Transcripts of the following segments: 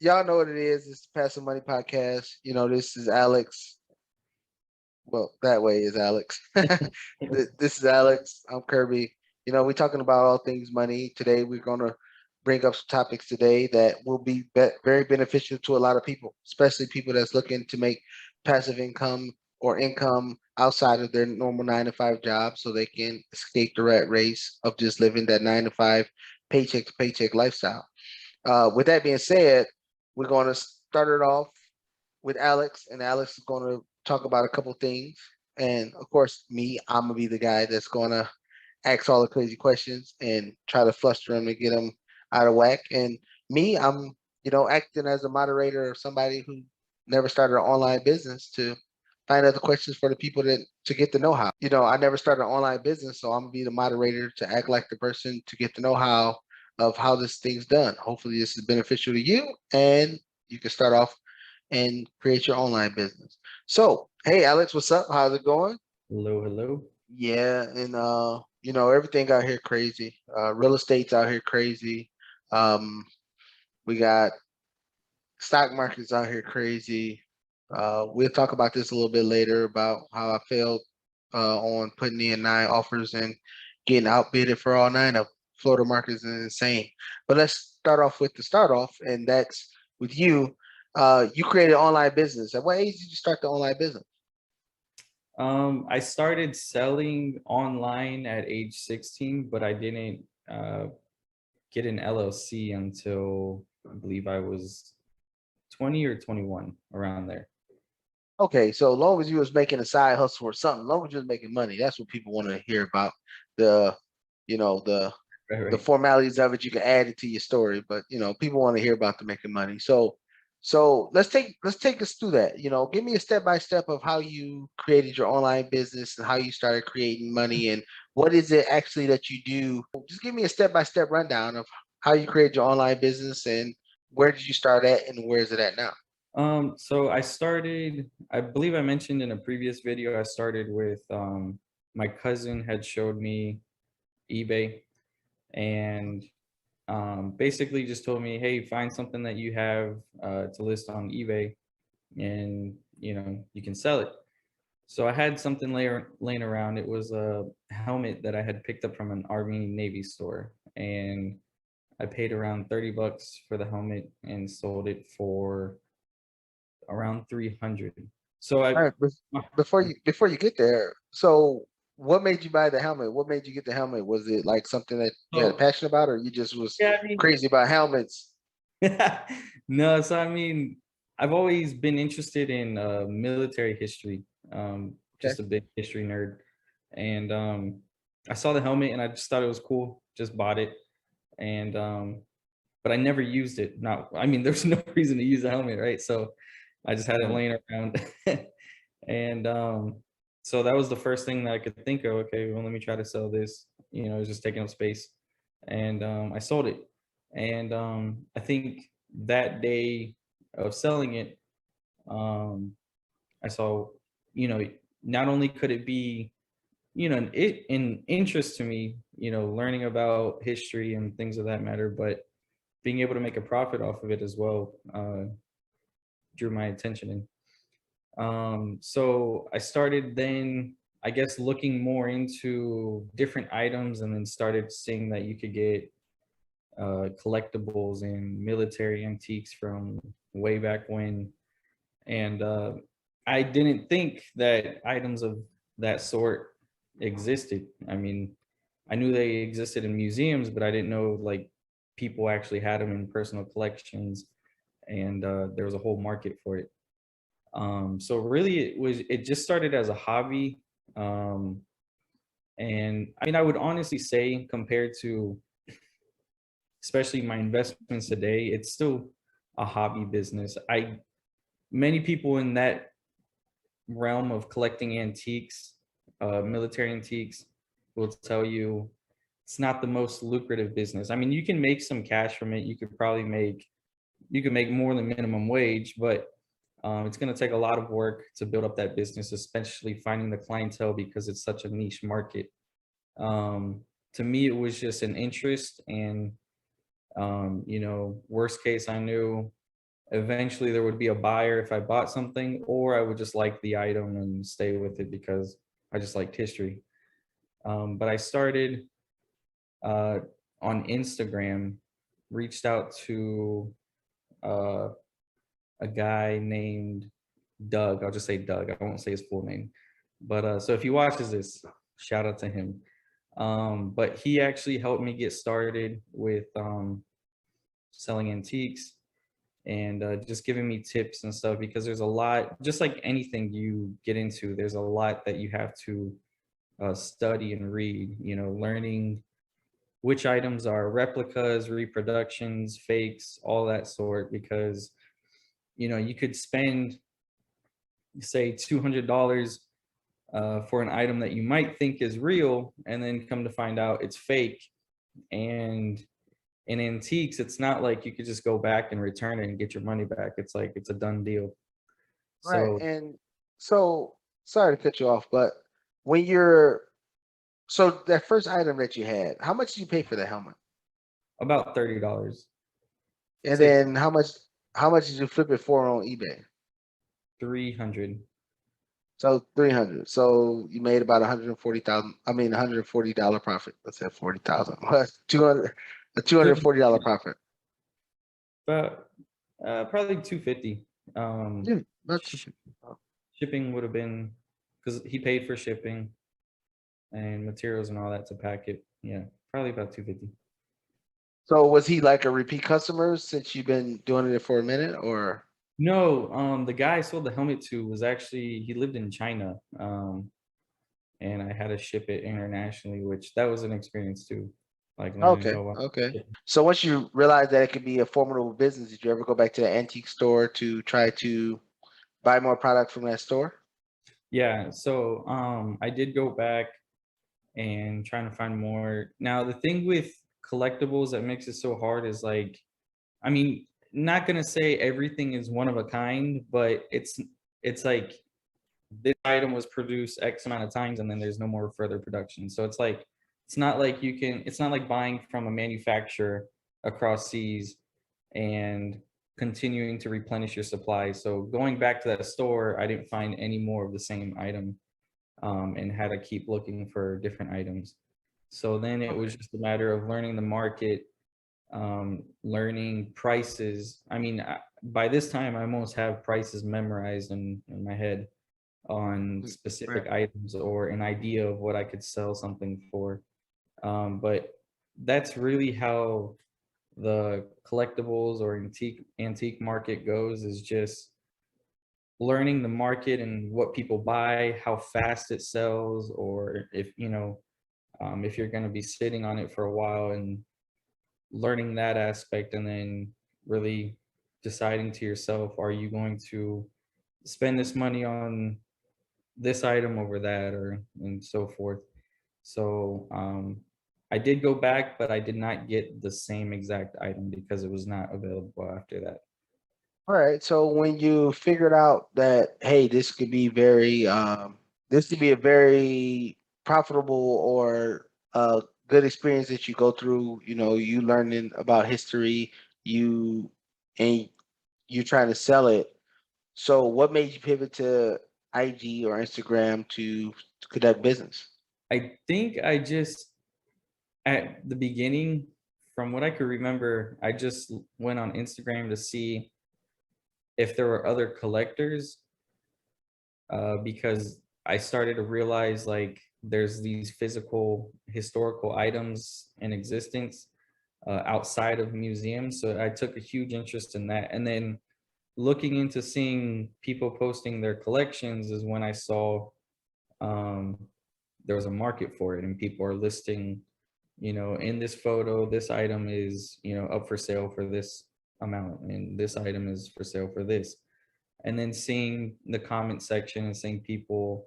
y'all know what it is. It's the Passive Money Podcast. This is Alex. Well, that way is Alex. This is Alex. I'm Kirby. We're talking about all things money. Today, we're going to bring up some topics today that will be very beneficial to a lot of people, especially people that's looking to make passive income or income outside of their normal 9 to 5 job so they can escape the rat race of just living that 9 to 5 paycheck to paycheck lifestyle. With that being said, we're going to start it off with Alex, and Alex is going to talk about a couple things. And of course, I'm gonna be the guy that's going to ask all the crazy questions and try to fluster them and get them out of whack. And I'm acting as a moderator or somebody who never started an online business to find out the questions for the people to get the know-how. I never started an online business, so I'm gonna be the moderator to act like the person to get the know-how of how this thing's done. Hopefully, this is beneficial to you, and you can start off and create your online business. So, hey Alex, what's up? How's it going? Hello, hello. Yeah, and everything out here crazy. Real estate's out here crazy. Um, we got stock markets out here crazy. We'll talk about this a little bit later about how I failed on putting in 9 offers and getting outbidded for all 9 of them. Florida market is insane. But let's start off with the start off, and that's with you. You created an online business. At what age did you start the online business? I started selling online at age 16, but I didn't get an LLC until I believe I was 20 or 21, around there. Okay, so as long as you was making a side hustle or something, as long as you was making money, that's what people want to hear about. The, you know, the Right, the right. formalities of it, you can add it to your story, but people want to hear about the making money. So let's take us through that. Give me a step by step of how you created your online business and how you started creating money and what is it actually that you do. Just give me a step by step rundown of how you created your online business and where did you start at and where is it at now? So I started, I believe I mentioned in a previous video, I started with my cousin had showed me eBay, and basically just told me, hey, find something that you have to list on eBay, and you can sell it. So I had something laying around. It was a helmet that I had picked up from an Army Navy store, and I paid around $30 for the helmet and sold it for around 300. So All I right, before you get there, so what made you buy the helmet? What made you get the helmet? Was it like something that you had a so passion about, or you just was yeah, I mean, crazy about helmets? no, so I mean, I've always been interested in military history. Okay. Just a big history nerd, and I saw the helmet and I just thought it was cool. Just bought it, and but I never used it. Not, I mean, there's no reason to use a helmet, right? So I just had it Right. laying around, and so that was the first thing that I could think of. Okay, well, let me try to sell this. It's just taking up space, and I sold it. And I think that day of selling it, um, I saw, you know, not only could it be, an interest to me, learning about history and things of that matter, but being able to make a profit off of it as well drew my attention. So I started then, I guess, looking more into different items, and then started seeing that you could get collectibles and military antiques from way back when. And I didn't think that items of that sort existed. I mean, I knew they existed in museums, but I didn't know like people actually had them in personal collections, and there was a whole market for it. So really, it just started as a hobby, um, and I mean, I would honestly say, compared to especially my investments today, it's still a hobby business. I Many people in that realm of collecting antiques, military antiques, will tell you it's not the most lucrative business. I mean, you can make some cash from it. You could make more than minimum wage, but it's going to take a lot of work to build up that business, especially finding the clientele because it's such a niche market. To me, it was just an interest, and worst case, I knew eventually there would be a buyer if I bought something, or I would just like the item and stay with it because I just liked history. But I started uh, on Instagram, reached out to uh, a guy named Doug. I'll just say Doug. I won't say his full name. But so if he watches this, shout out to him. But he actually helped me get started with selling antiques and just giving me tips and stuff because there's a lot, just like anything you get into, there's a lot that you have to study and read, learning which items are replicas, reproductions, fakes, all that sort, because, you could spend, say, $200 for an item that you might think is real, and then come to find out it's fake. And in antiques, it's not like you could just go back and return it and get your money back. It's like it's a done deal. Right. So And so, sorry to cut you off, but when you're so that first item that you had, how much did you pay for the helmet? about $30. And Say then how much did you flip it for on eBay? 300. So 300. So you made about 140,000. I mean, $140 profit. Let's say 40,000. What? 200, a $240 profit. But probably 250. Yeah, about sh- 250. Shipping would have been, because he paid for shipping and materials and all that to pack it. Yeah, probably about 250. So was he like a repeat customer since you've been doing it for a minute, or? No, the guy I sold the helmet to was actually, he lived in China. And I had to ship it internationally, which that was an experience too, like learning, Okay, oh wow. okay. So once you realized that it could be a formidable business, did you ever go back to the antique store to try to buy more product from that store? Yeah, so I did go back and trying to find more. Now the thing with collectibles that makes it so hard is like, I mean, not gonna say everything is one of a kind, but it's like this item was produced X amount of times and then there's no more further production. So it's like it's not like buying from a manufacturer across seas and continuing to replenish your supply. So going back to that store, I didn't find any more of the same item, and had to keep looking for different items. So then it Okay. was just a matter of learning the market, learning prices. I mean, by this time, I almost have prices memorized in my head on Right. specific items or an idea of what I could sell something for. But that's really how the collectibles or antique market goes, is just learning the market and what people buy, how fast it sells, or if you're going to be sitting on it for a while, and learning that aspect, and then really deciding to yourself, are you going to spend this money on this item over that, or and so forth. So I did go back, but I did not get the same exact item because it was not available after that. All right. So when you figured out that, hey, this could be a very profitable or good experience that you go through, you learning about history, you and you trying to sell it. So what made you pivot to IG or Instagram to conduct business? I think I just, at the beginning, from what I could remember, I just went on Instagram to see if there were other collectors, because I started to realize like there's these physical historical items in existence outside of museums. So I took a huge interest in that. And then looking into seeing people posting their collections is when I saw um, there was a market for it and people are listing, in this photo, this item is, up for sale for this amount, and this item is for sale for this. And then seeing the comment section and seeing people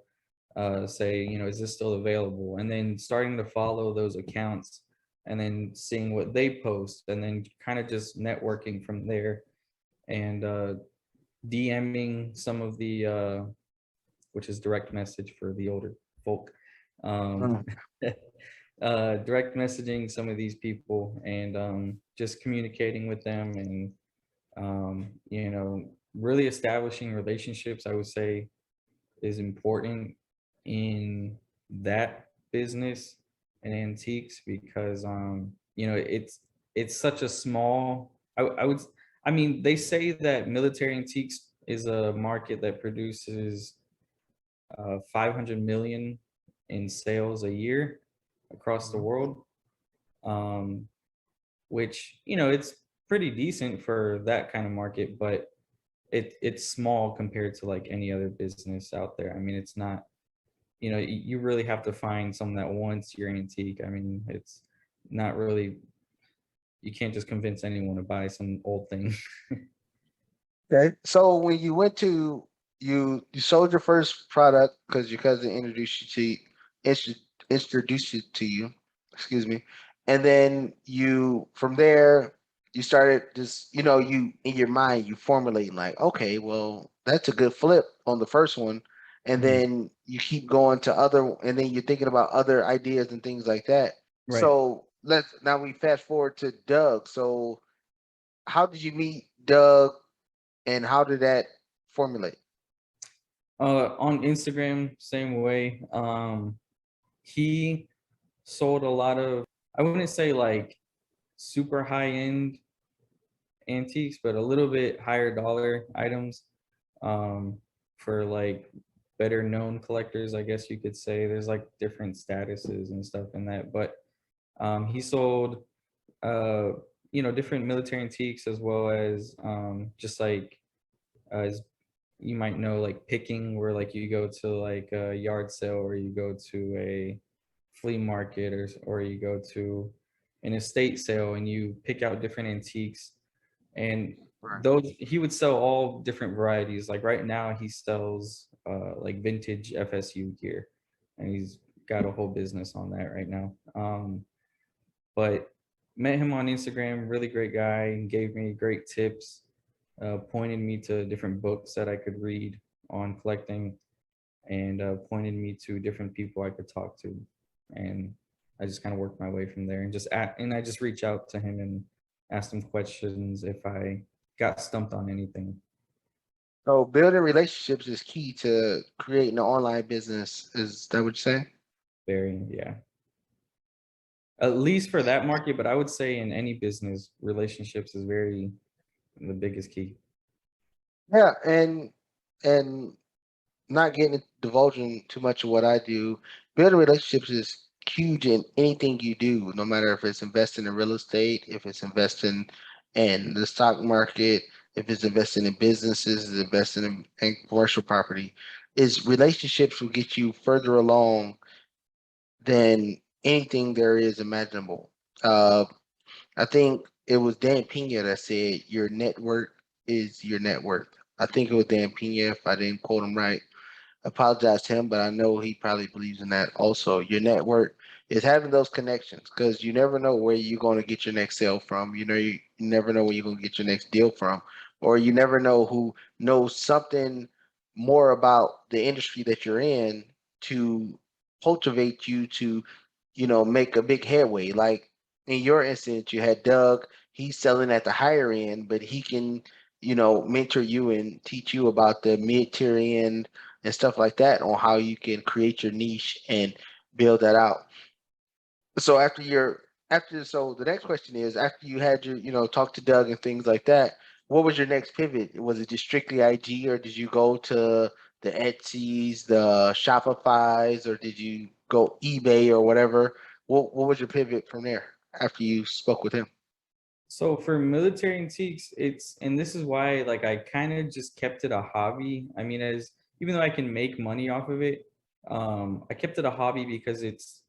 say, is this still available? And then starting to follow those accounts and then seeing what they post and then kind of just networking from there, and DMing some of the, which is direct message for the older folk, um, Mm. direct messaging some of these people and just communicating with them and You know, really establishing relationships, I would say, is important in that business and antiques because you know, it's such a small I would I mean, they say that military antiques is a market that produces 500 million in sales a year across the Mhm. world, um, which, you know, it's pretty decent for that kind of market, but it's small compared to like any other business out there. I mean, it's not, you know, you really have to find someone that wants your antique. I mean, it's not really, you can't just convince anyone to buy some old thing. Okay. So when you went to you sold your first product because your cousin introduced you to intro- introduced it to you, excuse me, and then you from there you started just you in your mind you formulating like, okay, well, that's a good flip on the first one, and Mhm. then you keep going to other, and then you're thinking about other ideas and things like that. Right. So let's now we fast forward to Doug. So how did you meet Doug, and how did that formulate? On Instagram, same way. He sold a lot of, I wouldn't say like super high end antiques, but a little bit higher dollar items, um, for like better known collectors, I guess you could say. There's like different statuses and stuff in that, but he sold uh, you know, different military antiques as well as just like as you might know, like picking, where like you go to like a yard sale or you go to a flea market or you go to an estate sale and you pick out different antiques, and Right. those he would sell all different varieties. Like right now he sells like vintage FSU gear, and he's got a whole business on that right now. But met him on Instagram, really great guy, gave me great tips, pointed me to different books that I could read on collecting, and pointed me to different people I could talk to. And I just kind of worked my way from there, and and I just reach out to him and asked him questions if I got stumped on anything. So building relationships is key to creating an online business. Is that what you're saying? Very, yeah. At least for that market, but I would say in any business, relationships is very the biggest key. Yeah, and not getting divulging too much of what I do, building relationships is huge in anything you do, no matter if it's investing in real estate, if it's investing in the stock market, if it's investing in businesses, is investing in commercial property. Is relationships will get you further along than anything there is imaginable. Uh, I think it was Dan Pena that said your network is your net worth. I think it was Dan Pena, if I didn't quote him right. Apologize to him, but I know he probably believes in that also. Your network is having those connections because you never know where you're going to get your next sale from. You never know where you're going to get your next deal from, or you never know who knows something more about the industry that you're in to cultivate you to, make a big headway. Like in your instance, you had Doug. He's selling at the higher end, but he can, mentor you and teach you about the mid-tier end and stuff like that on how you can create your niche and build that out. So so the next question is, after you had your, talk to Doug and things like that, what was your next pivot? Was it just strictly IG, or did you go to the Etsy's, the Shopify's, or did you go eBay or whatever? What was your pivot from there after you spoke with him? So for military antiques, and this is why like I kind of just kept it a hobby. I mean, as even though I can make money off of it, I kept it a hobby because it's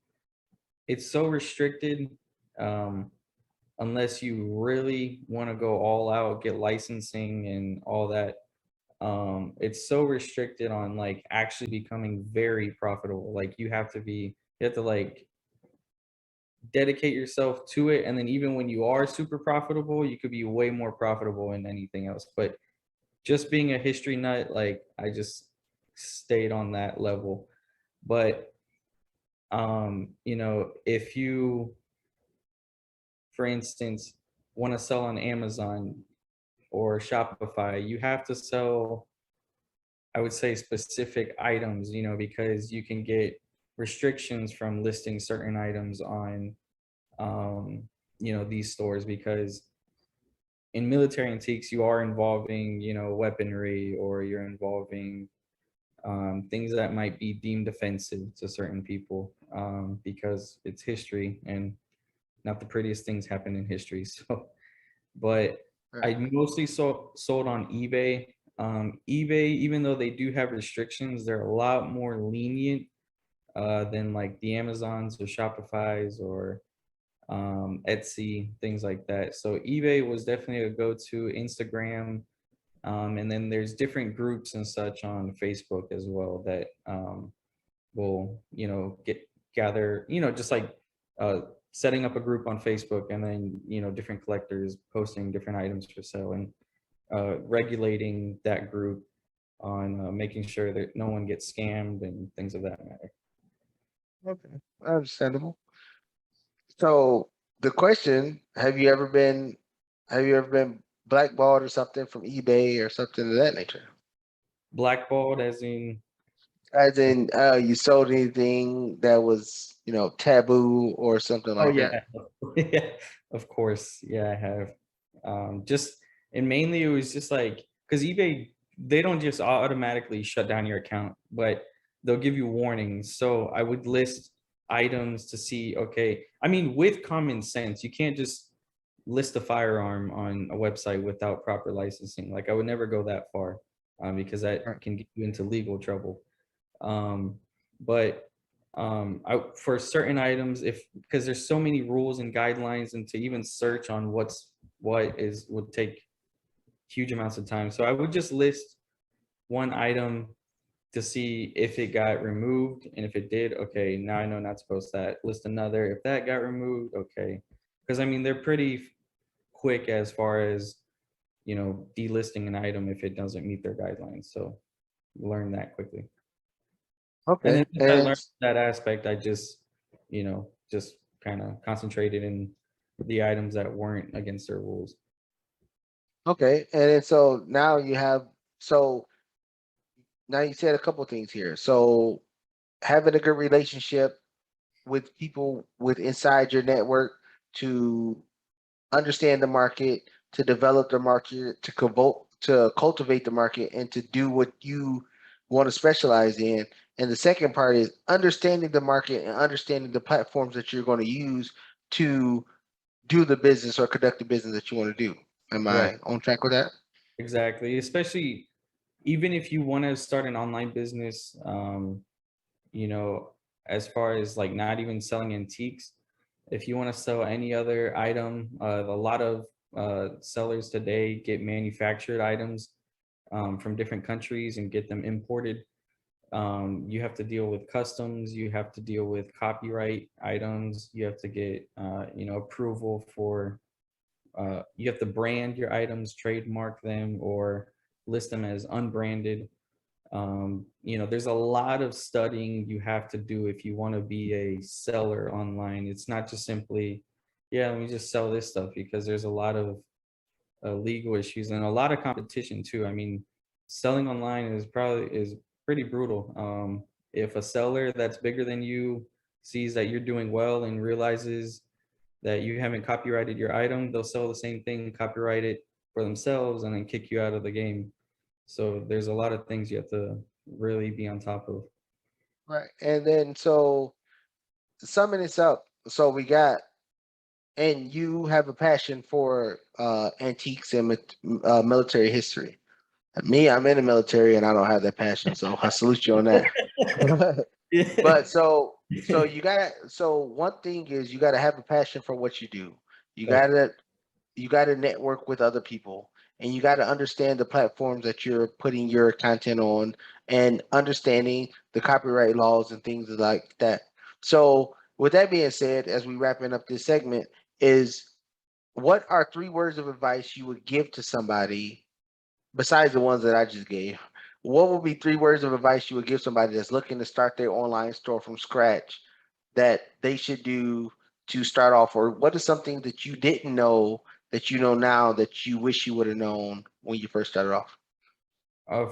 so restricted. Um, Unless you really want to go all out, get licensing and all that. It's so restricted on like actually becoming very profitable. Like you have to like dedicate yourself to it, and then even when you are super profitable, you could be way more profitable in anything else. But just being a history nut, like I just stayed on that level. But you know, if you, for instance, want to sell on Amazon, or Shopify, you have to sell, I would say, specific items, because you can get restrictions from listing certain items on, um, these stores, because in military antiques, you are involving, weaponry, or you're involving things that might be deemed offensive to certain people, because it's history, and not the prettiest things happen in history. So, but Right. I mostly sold on eBay. eBay, even though they do have restrictions, they're a lot more lenient than like the Amazons or Shopify's or Etsy, things like that. So eBay was definitely a go-to. Instagram, and then there's different groups and such on Facebook as well that will, gather, just like uh, setting up a group on Facebook, and then, different collectors posting different items for sale, and regulating that group on making sure that no one gets scammed and things of that matter. Okay. Understandable. So the question, have you ever been blackballed or something from eBay or something of that nature? Blackballed, as in? As in, you sold anything that was, taboo or something Oh like yeah, that? yeah, of course. Yeah, I have. Just, and mainly it was just like, because eBay, they don't just automatically shut down your account, but they'll give you warnings. So I would list items to see, okay, I mean, with common sense, you can't just list a firearm on a website without proper licensing. Like, I would never go that far, because that Right. can get you into legal trouble. um, but for certain items, if because there's so many rules and guidelines, and to even search on what is would take huge amounts of time, so I would just list one item to see if it got removed, and if it did, okay, now I know not to post that. List another, if that got removed, okay, because I mean, they're pretty quick as far as, delisting an item if it doesn't meet their guidelines. So learn that quickly. And Okay. then since I And learned that aspect, I just kind of concentrated in the items that weren't against their rules. okay. And then so now so now you said a couple things here. So having a good relationship with people with inside your network to understand the market, to develop the market, to cultivate the market, and to do what you want to specialize in. And the second part is understanding the market and understanding the platforms that you're going to use to do the business or conduct the business that you want to do. Am Right. I on track with that? Exactly. Especially even if you want to start an online business, you know, as far as like not even selling antiques, if you want to sell any other item, a lot of sellers today get manufactured items from different countries and get them imported. You have to deal with customs, you have to deal with copyright items, you have to get approval for, you have to brand your items, trademark them, or list them as unbranded. There's a lot of studying you have to do if you want to be a seller online. It's not just simply, yeah, let me just sell this stuff, because there's a lot of legal issues and a lot of competition too. I mean, selling online is pretty brutal. If a seller that's bigger than you sees that you're doing well and realizes that you haven't copyrighted your item, they'll sell the same thing, copyright it for themselves, and then kick you out of the game. So there's a lot of things you have to really be on top of. Right. And then so summing this up, so we got and you have a passion for antiques and military history. Me, I'm in the military and I don't have that passion, so I salute you on that. Yeah. But so one thing is you gotta have a passion for what you do. You Right. gotta you gotta network with other people and you gotta understand the platforms that you're putting your content on and understanding the copyright laws and things like that. So with that being said, as we wrapping up this segment, is what are three words of advice you would give to somebody besides the ones that I just gave? What would be three words of advice you would give somebody that's looking to start their online store from scratch that they should do to start off? Or what is something that you didn't know that you know now that you wish you would have known when you first started off?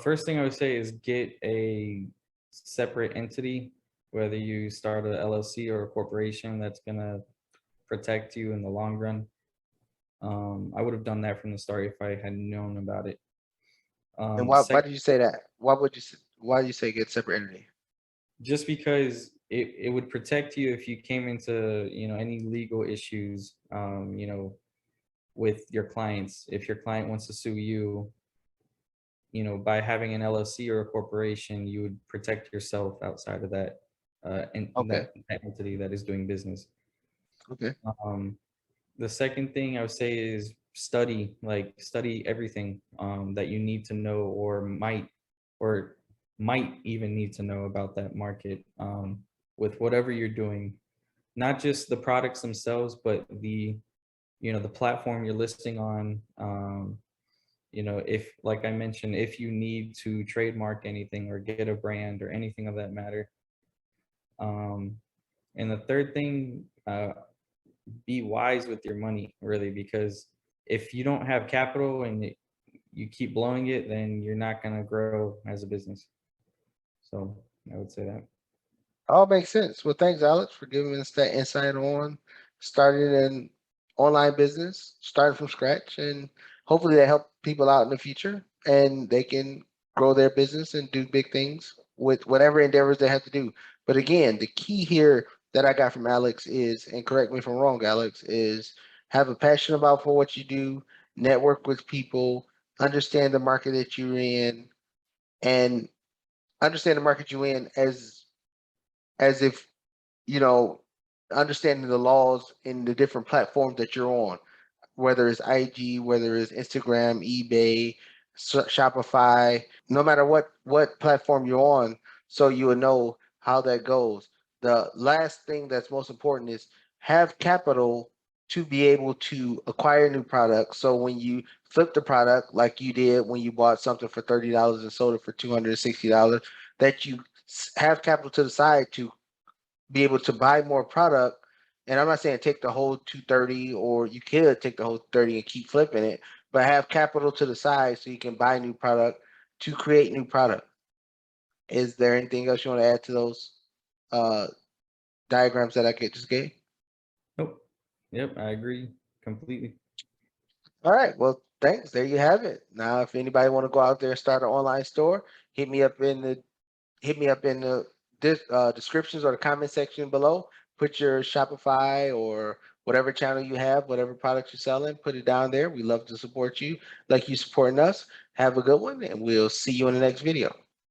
First thing I would say is get a separate entity, whether you start a LLC or a corporation that's gonna protect you in the long run. I would have done that from the start if I had known about it. And why Second, did you say that? Why do you say get separate entity? just because it would protect you if you came into any legal issues, with your clients. If your client wants to sue you, by having an LLC or a corporation, you would protect yourself outside of that, and Okay. that entity that is doing business. Okay. Um, the second thing I would say is study, like study everything that you need to know or might even need to know about that market, with whatever you're doing, not just the products themselves, but the platform you're listing on. If, like I mentioned, if you need to trademark anything or get a brand or anything of that matter. Um, and the third thing, be wise with your money, really, because if you don't have capital and you keep blowing it, then you're not going to grow as a business. So I would say that. All makes sense. Well, thanks, Alex, for giving us that insight on starting an online business, starting from scratch, and hopefully that help people out in the future and they can grow their business and do big things with whatever endeavors they have to do. But again, the key here that I got from Alex is, and correct me if I'm wrong, Alex, is have a passion about for what you do, network with people, understand the market that you're in, and understand the market you're in as if you know, understanding the laws in the different platforms that you're on, whether it's IG, whether it's Instagram, eBay, Shopify, no matter what platform you're on, so you will know how that goes. The last thing that's most important is have capital to be able to acquire new products. So when you flip the product like you did when you bought something for $30 and sold it for $260, that you have capital to the side to be able to buy more product. And I'm not saying take the whole 230, or you could take the whole 30 and keep flipping it, but have capital to the side so you can buy new product to create new product. Is there anything else you want to add to those uh, diagrams that I just gave? Nope. Yep, I agree completely. All right. Well, thanks. There you have it. Now, if anybody want to go out there and start an online store, hit me up in the hit me up in the descriptions or the comment section below. Put your Shopify or whatever channel you have, whatever product you're selling, put it down there. We love to support you like you supporting us. Have a good one, and we'll see you in the next video.